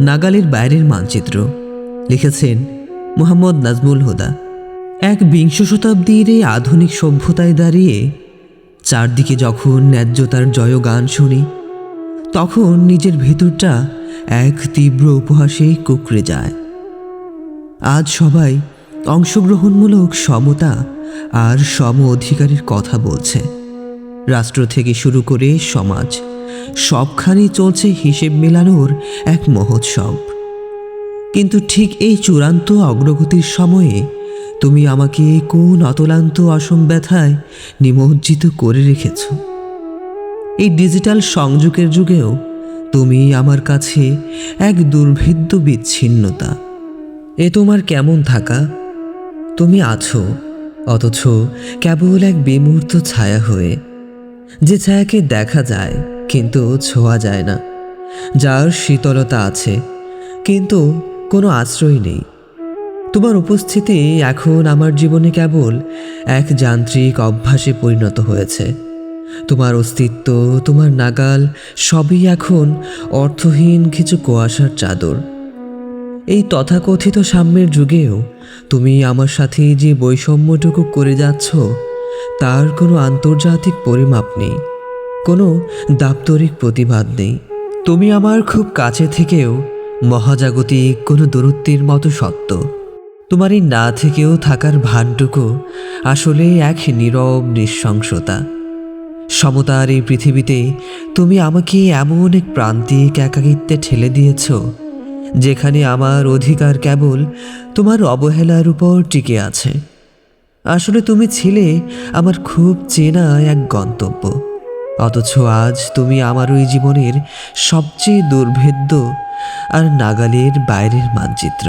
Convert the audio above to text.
নাগালের বাইরের মানচিত্র লিখেছেন মোহাম্মদ নাজমুল হুদা। এক বিংশ শতাব্দীর এই আধুনিক সভ্যতায় দাঁড়িয়ে চারদিকে যখন ন্যায্যতার জয়গান শুনি, তখন নিজের ভেতরটা এক তীব্র উপহাসে কুঁকড়ে যায়। আজ সবাই অংশগ্রহণমূলক সমতা আর সম অধিকারের কথা বলছে। রাষ্ট্র থেকে শুরু করে সমাজ, সবখানে চলছে হিসেব মেলানোর এক মহোৎসব। কিন্তু ঠিক এই চূড়ান্ত অগ্রগতির সময়ে তুমি আমাকে কোন অতলান্ত অসম ব্যথায় নিমজ্জিত করে রেখেছ। এই ডিজিটাল সংযোগের যুগেও তুমি আমার কাছে এক দুর্ভেদ্য বিচ্ছিন্নতা। এ তোমার কেমন থাকা? তুমি আছো, অথচ কেবল এক বিমূর্ত ছায়া হয়ে, যে ছায়াকে দেখা যায় কিন্তু ছোঁয়া যায় না, যার শীতলতা আছে কিন্তু কোনো আশ্রয় নেই। তোমার উপস্থিতি এখন আমার জীবনে কেবল এক যান্ত্রিক অভ্যাসে পরিণত হয়েছে। তোমার অস্তিত্ব, তোমার নাগাল সবই এখন অর্থহীন কিছু কুয়াশার চাদর। এই তথাকথিত সাম্যের যুগেও তুমি আমার সাথে যে বৈষম্যটুকু করে যাচ্ছ, তার কোনো আন্তর্জাতিক পরিমাপ নেই, কোনো দাপ্তরিক প্রতিবাদ নেই। তুমি আমার খুব কাছে থেকেও মহাজাগতিক কোনো দূরত্বের মতো সত্য। তোমার এই না থেকেও থাকার ভানটুকু আসলে এক নীরব নৃশংসতা। সমতার এই পৃথিবীতে তুমি আমাকে এমন এক প্রান্তিক একাকিত্বে ঠেলে দিয়েছ, যেখানে আমার অধিকার কেবল তোমার অবহেলার উপর টিকে আছে। আসলে তুমি ছিলে আমার খুব চেনা এক গন্তব্য, অথচ আজ তুমি আমার ওই জীবনের সবচেয়ে দুর্ভেদ্য আর নাগালের বাইরের মানচিত্র।